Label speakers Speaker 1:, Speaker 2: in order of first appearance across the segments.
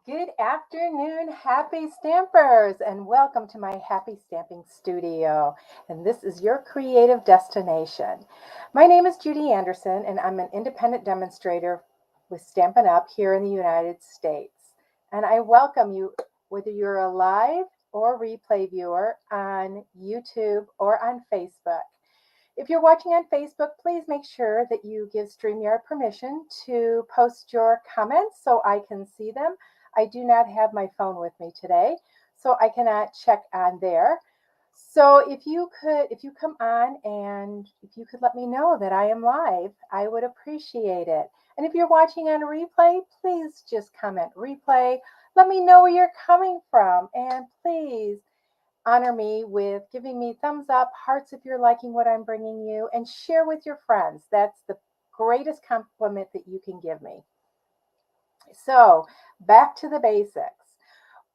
Speaker 1: Good afternoon, happy stampers, and welcome to my happy stamping studio. And this is your creative destination. My name is Judy Anderson, and I'm an independent demonstrator with Stampin' Up! Here in the United States. And I welcome you, whether you're a live or replay viewer on YouTube or on Facebook. If you're watching on Facebook, please make sure that you give StreamYard permission to post your comments so I can see them. I do not have my phone with me today, so I cannot check on there. So if you come on and if you could let me know that I am live, I would appreciate it. And if you're watching on a replay, please just comment replay. Let me know where you're coming from, and please honor me with giving me thumbs up, hearts if you're liking what I'm bringing you, and share with your friends. That's the greatest compliment that you can give me. So back to the basics.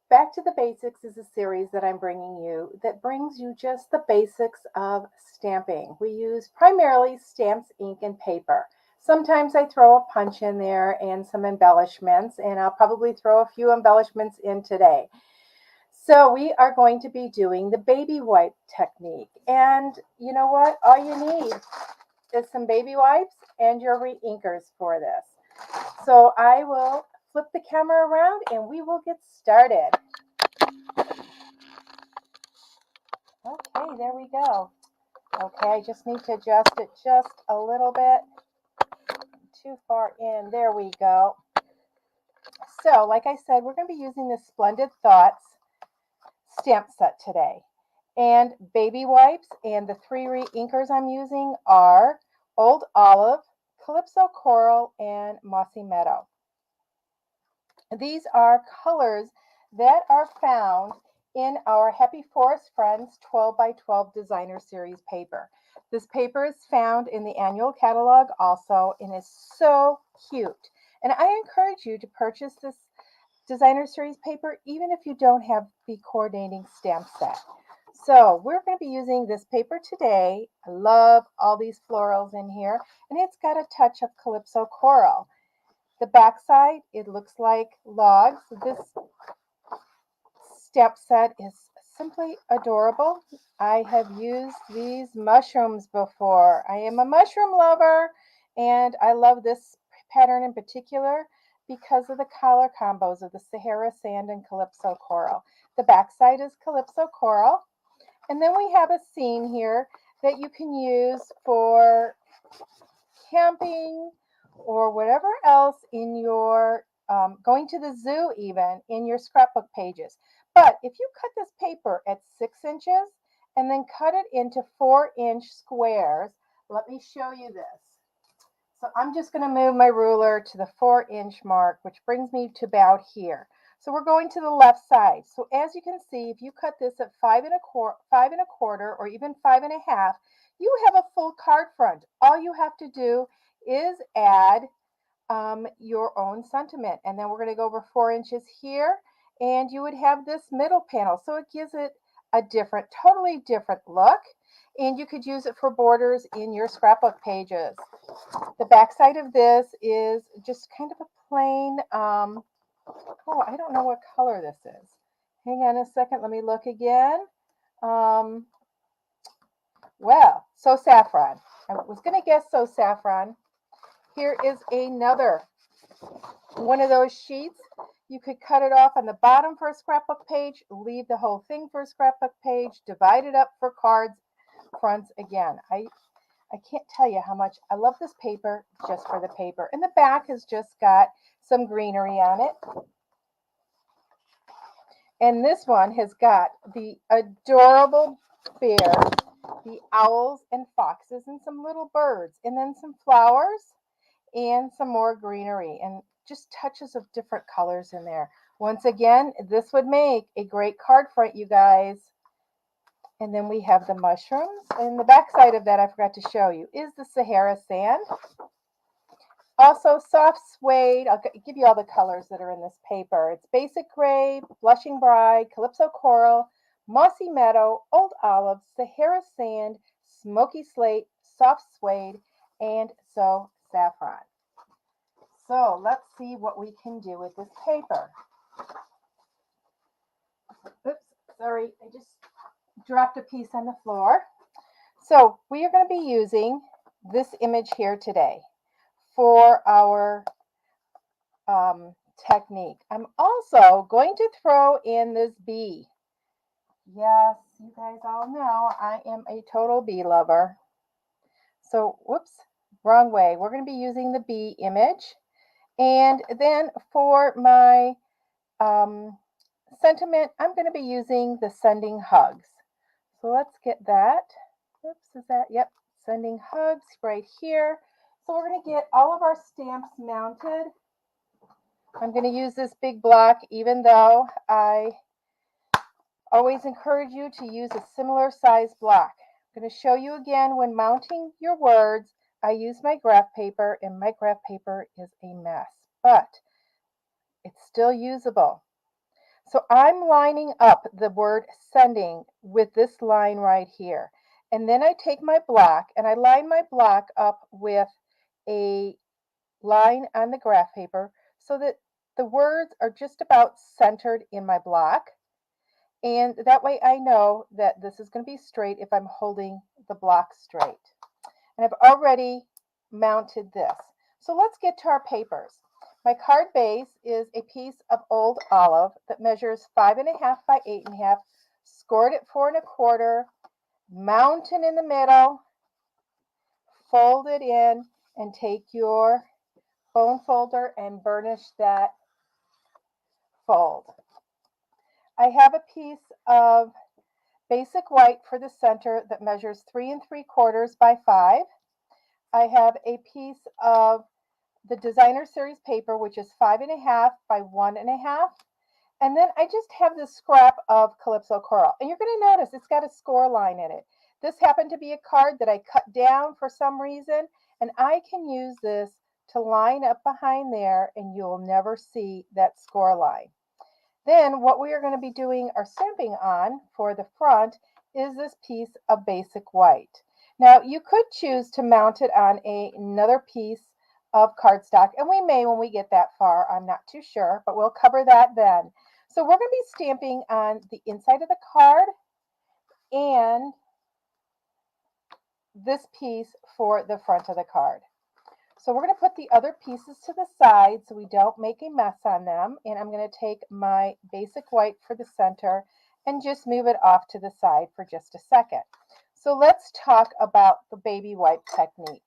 Speaker 1: Back to the Basics is a series that I'm bringing you that brings you just the basics of stamping. We use primarily stamps, ink, and paper. Sometimes I throw a punch in there and some embellishments, and I'll probably throw a few embellishments in today. So we are going to be doing the baby wipe technique. And you know what? All you need is some baby wipes and your re-inkers for this. So I will flip the camera around and we will get started. Okay, there we go. Okay, I just need to adjust it just a little bit. Too far in. There we go. So, like I said, we're going to be using the Splendid Thoughts stamp set today. And baby wipes and the three re-inkers I'm using are Old Olive, Calypso Coral, and Mossy Meadow. These are colors that are found in our Happy Forest Friends 12 by 12 Designer Series paper. This paper is found in the annual catalog also and is so cute. And I encourage you to purchase this Designer Series paper even if you don't have the coordinating stamp set. So we're going to be using this paper today. I love all these florals in here, and it's got a touch of Calypso Coral. The back side, it looks like logs. This stamp set is simply adorable. I have used these mushrooms before. I am a mushroom lover, and I love this pattern in particular because of the color combos of the Sahara Sand and Calypso Coral. The back side is Calypso Coral. And then we have a scene here that you can use for camping or whatever else in your, going to the zoo even, in your scrapbook pages. But if you cut this paper at 6 inches and then cut it into 4-inch squares, let me show you this. So I'm just going to move my ruler to the 4-inch mark, which brings me to about here. So we're going to the left side. So as you can see, if you cut this at 5 1/4, or even 5 1/2, you have a full card front. All you have to do is add your own sentiment. And then we're going to go over 4 inches here, and you would have this middle panel. So it gives it a totally different look. And you could use it for borders in your scrapbook pages. The back side of this is just kind of a plain, oh, I don't know what color this is. Hang on a second, let me look again. Well, so saffron. I was going to guess so saffron. Here is another one of those sheets. You could cut it off on the bottom for a scrapbook page, leave the whole thing for a scrapbook page, divide it up for cards, fronts again. I can't tell you how much I love this paper just for the paper. And the back has just got some greenery on it. And this one has got the adorable bears, the owls and foxes, and some little birds, and then some flowers and some more greenery and just touches of different colors in there. Once again, this would make a great card front, you guys. And then we have the mushrooms. And the back side of that I forgot to show you is the Sahara Sand. Also soft suede. I'll give you all the colors that are in this paper. It's Basic Gray, Blushing Bride, Calypso Coral, Mossy Meadow, Old Olive, Sahara Sand, Smoky Slate, Soft Suede, and so Saffron. So let's see what we can do with this paper. Oops, sorry, I just dropped a piece on the floor. So we are going to be using this image here today for our technique. I'm also going to throw in this bee. Yes, you guys all know I am a total bee lover. So, whoops, wrong way. We're going to be using the bee image. And then for my sentiment, I'm going to be using the sending hugs. So let's get that. Oops, is that? Yep, sending hugs right here. So we're going to get all of our stamps mounted. I'm going to use this big block, even though I always encourage you to use a similar size block. I'm going to show you again when mounting your words. I use my graph paper, and my graph paper is a mess, but it's still usable. So I'm lining up the word sending with this line right here. And then I take my block and I line my block up with a line on the graph paper so that the words are just about centered in my block. And that way I know that this is going to be straight if I'm holding the block straight. And I've already mounted this. So let's get to our papers. My card base is a piece of old olive that measures 5.5 by 8.5, scored at 4 1/4, mountain in the middle, fold it in, and take your bone folder and burnish that fold. I have a piece of basic white for the center that measures 3 3/4 by 5. I have a piece of the designer series paper, which is 5.5 by 1.5. And then I just have this scrap of Calypso Coral. And you're going to notice it's got a score line in it. This happened to be a card that I cut down for some reason, and I can use this to line up behind there, and you'll never see that score line. Then what we are going to be doing our stamping on for the front is this piece of basic white. Now you could choose to mount it on another piece of cardstock, and we may when we get that far. I'm not too sure, but we'll cover that then. So we're going to be stamping on the inside of the card and this piece for the front of the card. So we're going to put the other pieces to the side so we don't make a mess on them. And I'm going to take my basic white for the center and just move it off to the side for just a second. So let's talk about the baby wipe technique.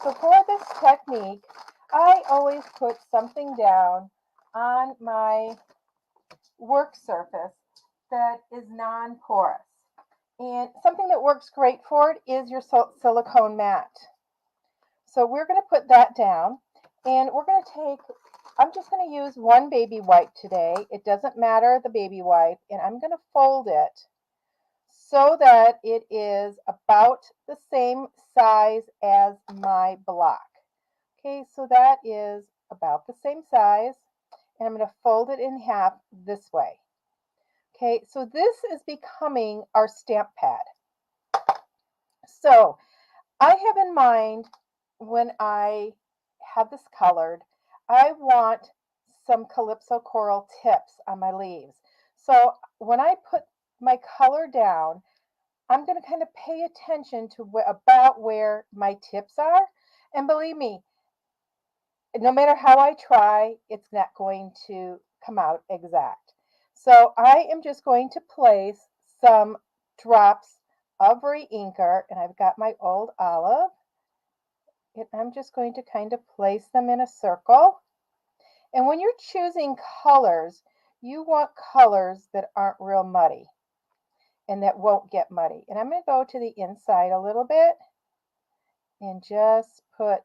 Speaker 1: So for this technique, I always put something down on my work surface that is non-porous. And something that works great for it is your silicone mat. So we're going to put that down, and we're going to take, I'm just going to use one baby wipe today. It doesn't matter the baby wipe, and I'm going to fold it so that it is about the same size as my block. Okay, so that is about the same size, and I'm going to fold it in half this way. Okay, so this is becoming our stamp pad. So I have in mind when I have this colored, I want some Calypso Coral tips on my leaves. So when I put my color down, I'm going to kind of pay attention to about where my tips are. And believe me, no matter how I try, it's not going to come out exact. So I am just going to place some drops of re-inker, and I've got my old olive. And I'm just going to kind of place them in a circle. And when you're choosing colors, you want colors that aren't real muddy and that won't get muddy. And I'm going to go to the inside a little bit and just put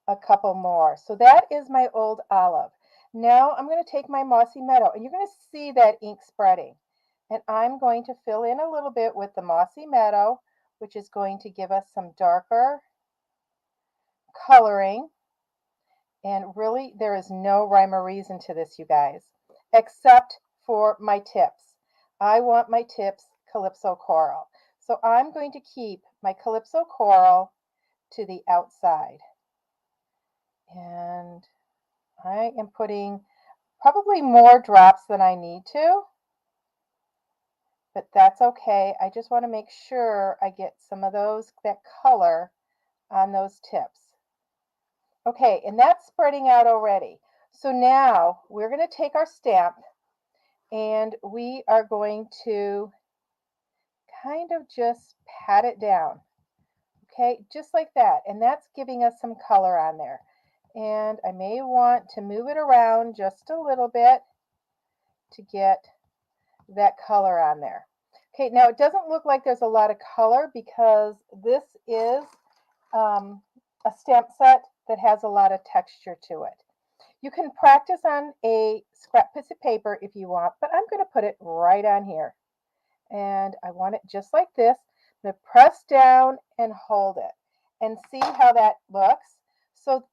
Speaker 1: a couple more. So that is my old olive. Now I'm going to take my mossy meadow, and you're going to see that ink spreading. And I'm going to fill in a little bit with the mossy meadow, which is going to give us some darker coloring. And really, there is no rhyme or reason to this, you guys, except for my tips. I want my tips Calypso Coral. So I'm going to keep my Calypso Coral to the outside. And I am putting probably more drops than I need to. but that's okay. I just want to make sure I get some of that color on those tips. Okay, and that's spreading out already. So now we're going to take our stamp and we are going to kind of just pat it down. Okay, just like that. And that's giving us some color on there. And I may want to move it around just a little bit to get that color on there. Okay, now it doesn't look like there's a lot of color because this is a stamp set that has a lot of texture to it. You can practice on a scrap piece of paper if you want, but I'm going to put it right on here. And I want it just like this. I'm going to press down and hold it and see how that looks. So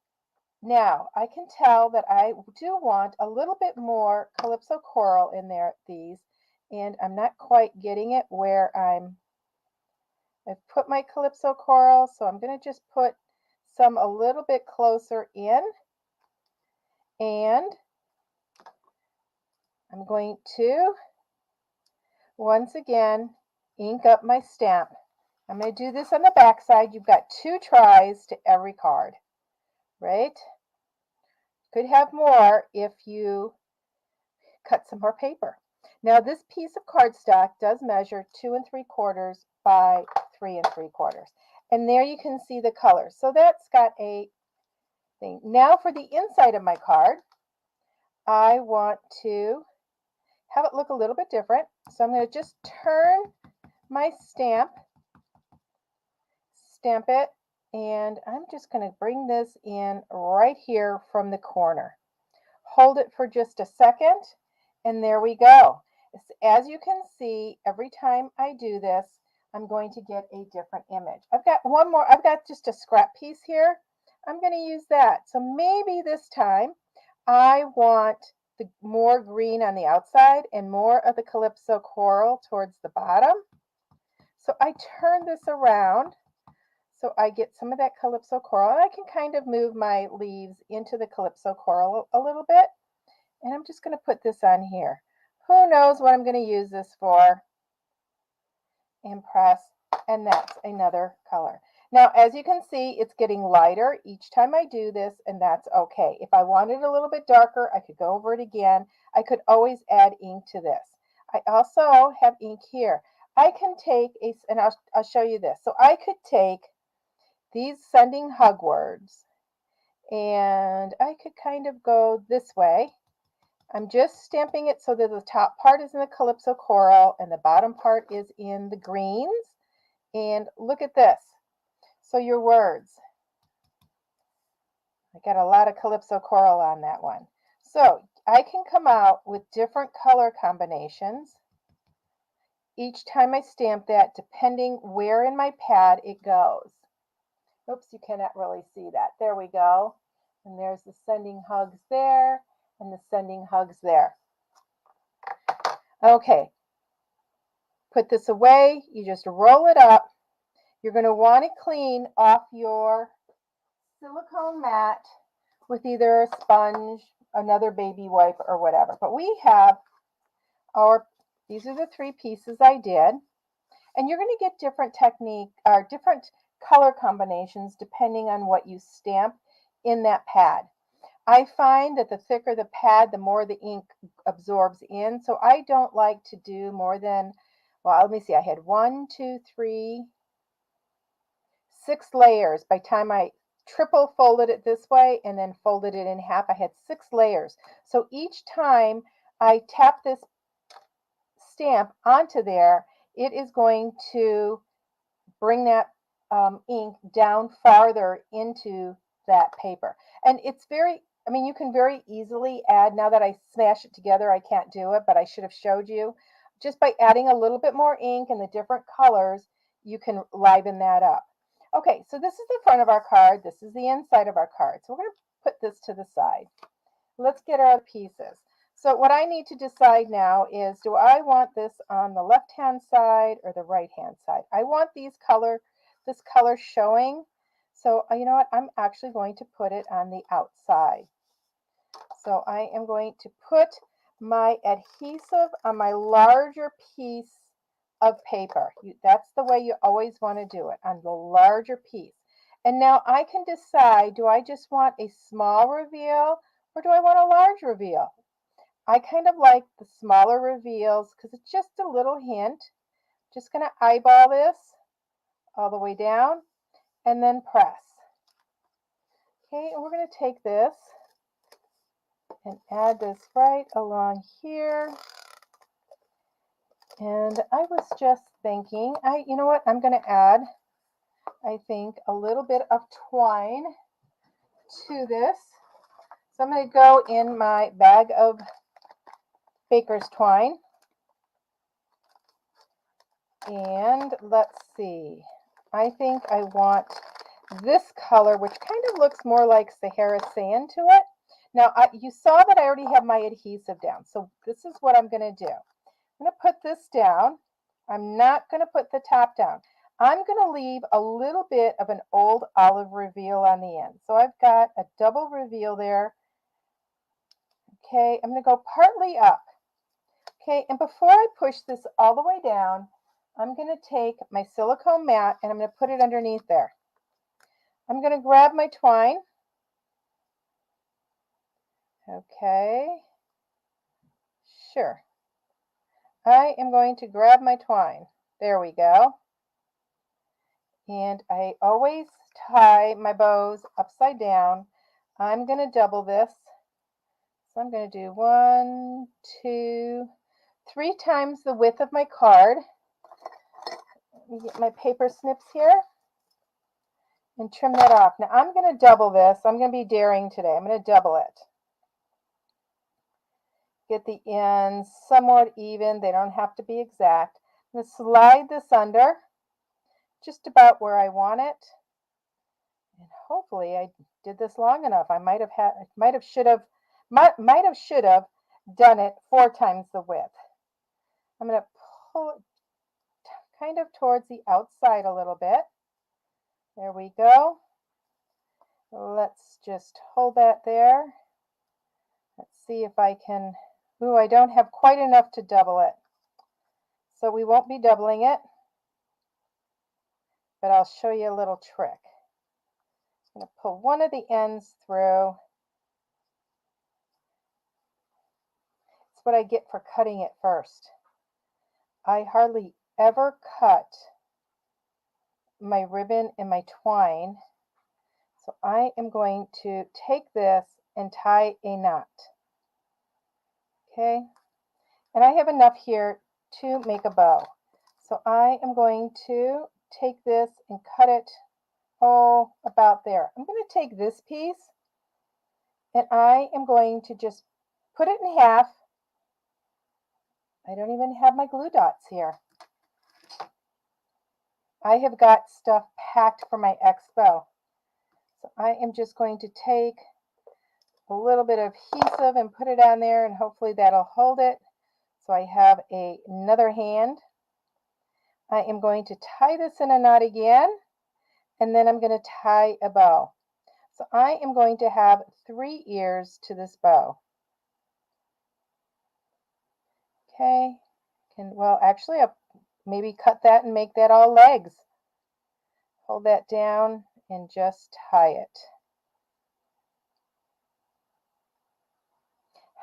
Speaker 1: now I can tell that I do want a little bit more Calypso coral in there, and I'm not quite getting it where I've put my Calypso coral, so I'm going to just put some a little bit closer in, and I'm going to once again ink up my stamp. I'm going to do this on the back side. You've got 2 tries to every card, right? Could have more if you cut some more paper. Now this piece of cardstock does measure 2 3/4 by 3 3/4. And there you can see the color. So that's got a thing. Now for the inside of my card, I want to have it look a little bit different. So I'm going to just turn my stamp it, and I'm just going to bring this in right here from the corner. Hold it for just a second, and there we go. As you can see, every time I do this, I'm going to get a different image. I've got one more. I've got just a scrap piece here. I'm going to use that. So maybe this time I want the more green on the outside and more of the Calypso coral towards the bottom. So I turn this around so I get some of that Calypso coral. I can kind of move my leaves into the Calypso coral a little bit. And I'm just going to put this on here. Who knows what I'm going to use this for? And press, and that's another color. Now, as you can see, it's getting lighter each time I do this, and that's okay. If I wanted a little bit darker, I could go over it again. I could always add ink to this. I also have ink here. I can take and I'll show you this. So I could take these sending hug words, and I could kind of go this way. I'm just stamping it so that the top part is in the Calypso coral and the bottom part is in the greens. And look at this. So your words. I got a lot of Calypso coral on that one. So I can come out with different color combinations each time I stamp that, depending where in my pad it goes. Oops, you cannot really see that. There we go. And there's the sending hugs there and the sending hugs there. Okay, put this away. You just roll it up. You're going to want to clean off your silicone mat with either a sponge, another baby wipe, or whatever. But we have these are the 3 pieces I did. And you're going to get different technique or different color combinations depending on what you stamp in that pad. I find that the thicker the pad, the more the ink absorbs in. So I don't like to do more than, well, let me see, I had 1, 2, 3, 6 layers. By the time I triple folded it this way and then folded it in half, I had 6 layers. So each time I tap this stamp onto there, it is going to bring that ink down farther into that paper. And it's very, I mean, you can very easily add, now that I smash it together, I can't do it, but I should have showed you. Just by adding a little bit more ink and the different colors, you can liven that up. Okay, so this is the front of our card. This is the inside of our card. So we're going to put this to the side. Let's get our pieces. So what I need to decide now is, do I want this on the left-hand side or the right-hand side? I want this color showing. So you know what? I'm actually going to put it on the outside. So I am going to put my adhesive on my larger piece of paper. That's the way you always want to do it, on the larger piece. And now I can decide, do I just want a small reveal or do I want a large reveal? I kind of like the smaller reveals because it's just a little hint. Just going to eyeball this all the way down and then press. Okay, and we're going to take this and add this right along here. And I was just thinking, you know what, I'm going to add, I think, a little bit of twine to this. So I'm going to go in my bag of baker's twine. And let's see, I think I want this color, which kind of looks more like Sahara Sand to it. Now, you saw that I already have my adhesive down. So this is what I'm going to do. I'm going to put this down. I'm not going to put the top down. I'm going to leave a little bit of an old olive reveal on the end. So I've got a double reveal there. Okay, I'm going to go partly up. Okay, and before I push this all the way down, I'm going to take my silicone mat and I'm going to put it underneath there. I'm going to grab my twine. Okay, sure. I am going to grab my twine. There we go. And I always tie my bows upside down. I'm going to double this. So I'm going to do 1, 2, 3 times the width of my card. Let me get my paper snips here and trim that off. Now I'm going to double this. I'm going to be daring today. I'm going to double it. Get the ends somewhat even. They don't have to be exact. I'm going to slide this under just about where I want it. And hopefully I did this long enough. I might have should have done it 4 times the width. I'm going to pull it kind of towards the outside a little bit. There we go. Let's just hold that there. Let's see if I can. Ooh, I don't have quite enough to double it. So we won't be doubling it, but I'll show you a little trick. I'm going to pull one of the ends through. It's what I get for cutting it first. I hardly ever cut my ribbon and my twine. So I am going to take this and tie a knot. Okay, and I have enough here to make a bow. So I am going to take this and cut it about there. I'm going to take this piece and I am going to just put it in half. I don't even have my glue dots here. I have got stuff packed for my expo. So I am just going to take a little bit of adhesive and put it on there, and hopefully that'll hold it. So I have another hand. I am going to tie this in a knot again, and then I'm going to tie a bow. So I am going to have 3 ears to this bow. Okay, well, actually, I'll maybe cut that and make that all legs. Hold that down and just tie it.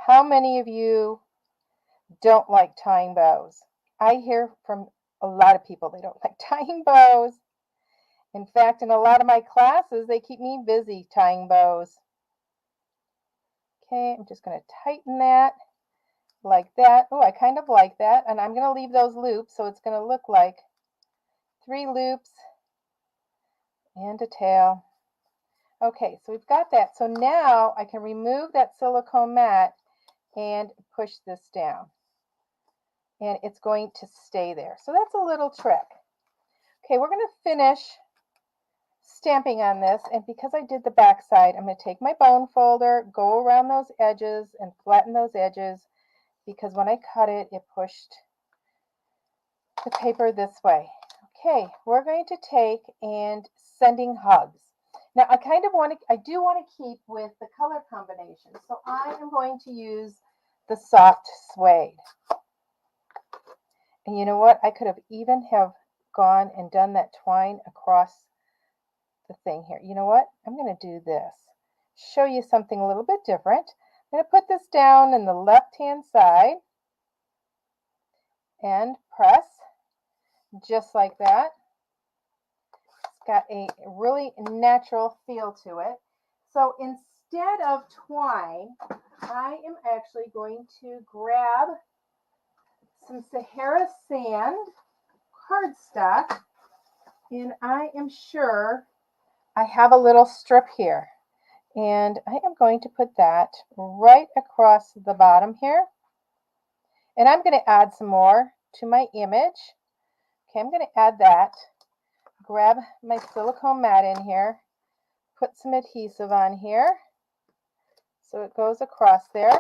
Speaker 1: How many of you don't like tying bows? I hear from a lot of people they don't like tying bows. In fact, in a lot of my classes, they keep me busy tying bows. Okay, I'm just going to tighten that like that. Oh, I kind of like that. And I'm going to leave those loops, so it's going to look like 3 loops and a tail. Okay, so we've got that. So now I can remove that silicone mat and push this down. And it's going to stay there. So that's a little trick. Okay, we're going to finish stamping on this, and because I did the back side, I'm going to take my bone folder, go around those edges and flatten those edges, because when I cut it, it pushed the paper this way. Okay, we're going to take and sending hugs. Now I do want to keep with the color combination, so I am going to use the soft suede. And you know what? I could have even gone and done that twine across the thing here. You know what? I'm going to do this. Show you something a little bit different. I'm going to put this down in the left-hand side and press just like that. It's got a really natural feel to it. So instead of twine, I am actually going to grab some Sahara Sand cardstock, and I am sure I have a little strip here, and I am going to put that right across the bottom here, and I'm going to add some more to my image. Okay, I'm going to add that, grab my silicone mat in here, put some adhesive on here so it goes across there.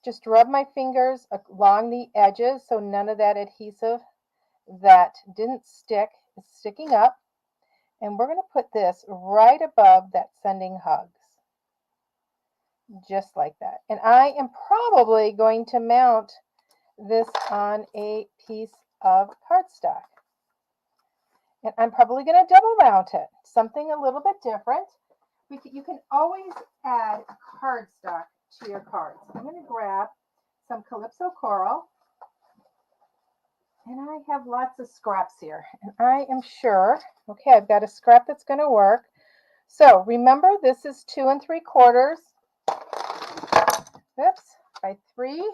Speaker 1: Just rub my fingers along the edges so none of that adhesive that didn't stick is sticking up. And we're going to put this right above that sending hugs. Just like that. And I am probably going to mount this on a piece of cardstock. And I'm probably going to double mount it. Something a little bit different. You can always add cardstock to your cards. I'm going to grab some Calypso Coral. And I have lots of scraps here. And I am sure, okay, I've got a scrap that's going to work. So remember, this is 2 3/4. Oops, by 3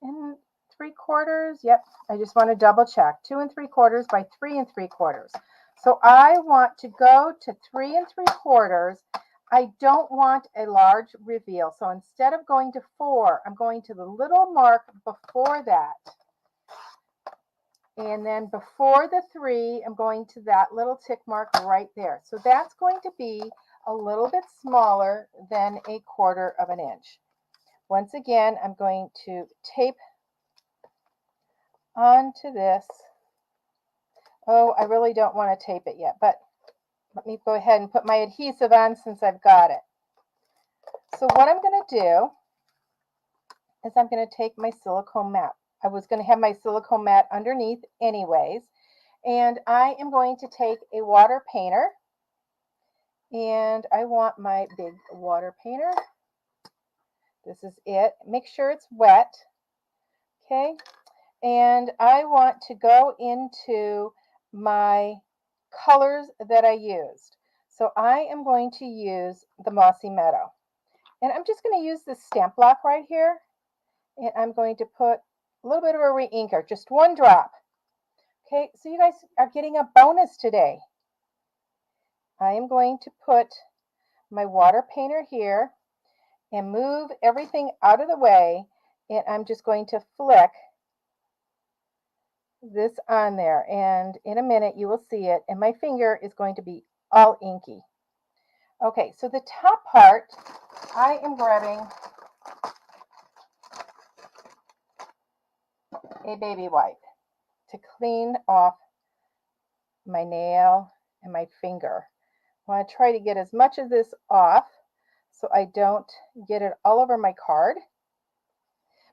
Speaker 1: 3/4. Yep, I just want to double check. 2 3/4 by 3 3/4. So I want to go to 3 3/4. I don't want a large reveal. So instead of going to 4, I'm going to the little mark before that. And then before the 3, I'm going to that little tick mark right there. So that's going to be a little bit smaller than 1/4 of an inch. Once again, I'm going to tape onto this. Oh, I really don't want to tape it yet, but let me go ahead and put my adhesive on since I've got it. So what I'm going to do is I'm going to take my silicone mat. I was going to have my silicone mat underneath anyways, and I am going to take a water painter, and I want my big water painter. This is it. Make sure it's wet, okay? And I want to go into my colors that I used. So I am going to use the Mossy Meadow. And I'm just going to use this stamp block right here, and I'm going to put a little bit of a re-inker, just 1 drop. Okay, so you guys are getting a bonus today. I am going to put my water painter here and move everything out of the way, and I'm just going to flick this on there, and in a minute you will see it, and my finger is going to be all inky. Okay, so the top part, I am grabbing a baby wipe to clean off my nail and my finger. I want to try to get as much of this off so I don't get it all over my card.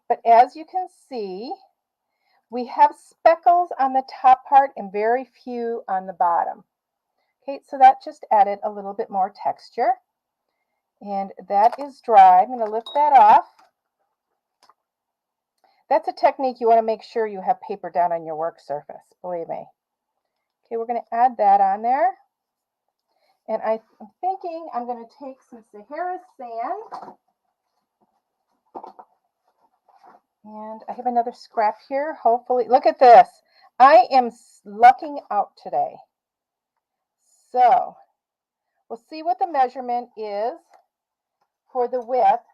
Speaker 1: But as you can see, we have speckles on the top part and very few on the bottom. Okay, so that just added a little bit more texture. And that is dry. I'm going to lift that off. That's a technique you want to make sure you have paper down on your work surface, believe me. Okay, we're going to add that on there. And I'm thinking I'm going to take some Sahara Sand. And I have another scrap here, hopefully. Look at this. I am lucking out today. So we'll see what the measurement is for the width,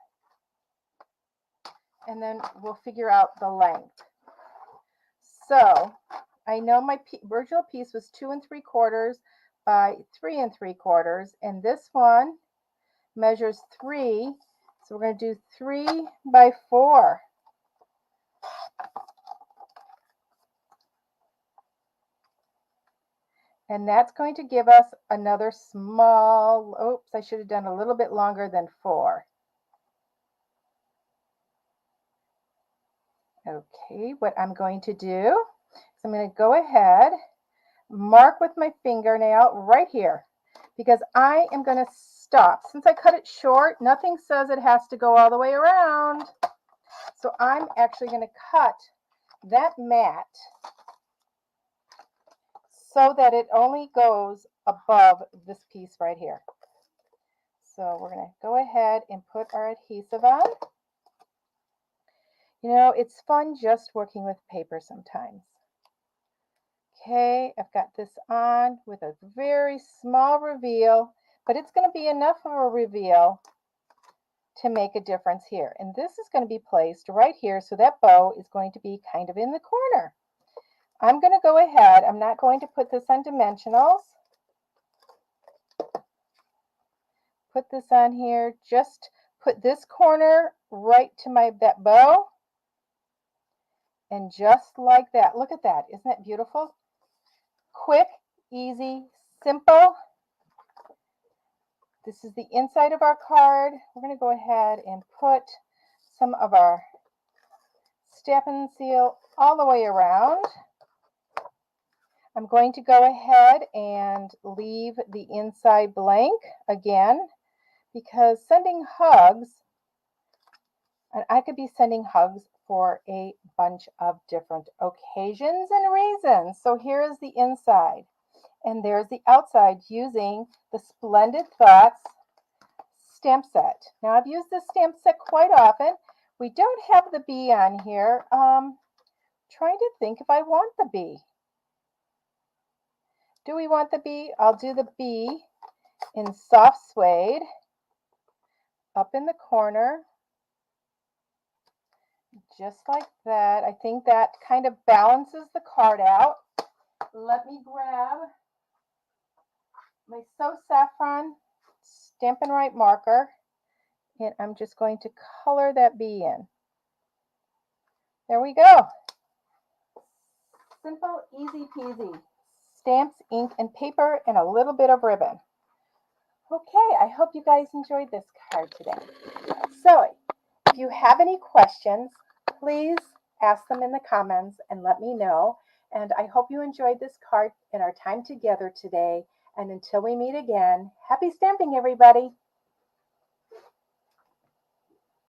Speaker 1: and then we'll figure out the length. So I know my original piece was 2 3/4 by 3 3/4, and this one measures 3. So we're going to do 3 by 4. And that's going to give us another small, oops, I should have done a little bit longer than 4. Okay, what I'm going to do is I'm going to go ahead, mark with my fingernail right here, because I am going to stop. Since I cut it short, nothing says it has to go all the way around. So I'm actually going to cut that mat so that it only goes above this piece right here. So we're going to go ahead and put our adhesive on. You know, it's fun just working with paper sometimes. Okay, I've got this on with a very small reveal, but it's going to be enough of a reveal to make a difference here. And this is going to be placed right here, so that bow is going to be kind of in the corner. I'm going to go ahead, I'm not going to put this on dimensionals. Put this on here, just put this corner right to that bow. And just like that, look at that, isn't that beautiful? Quick, easy, simple. This is the inside of our card. We're going to go ahead and put some of our Stampin' Seal all the way around. I'm going to go ahead and leave the inside blank again, because sending hugs, and I could be sending hugs for a bunch of different occasions and reasons. So here is the inside, and there's the outside using the Splendid Thoughts stamp set. Now I've used this stamp set quite often. We don't have the bee on here. Trying to think if I want the bee. Do we want the bee? I'll do the bee in soft suede up in the corner, just like that. I think that kind of balances the card out. Let me grab my So Saffron Stampin' Right marker, and I'm just going to color that bee in. There we go. Simple, easy peasy. Stamps, ink, and paper, and a little bit of ribbon. Okay, I hope you guys enjoyed this card today. So, if you have any questions, please ask them in the comments and let me know. And I hope you enjoyed this card and our time together today. And until we meet again, happy stamping, everybody.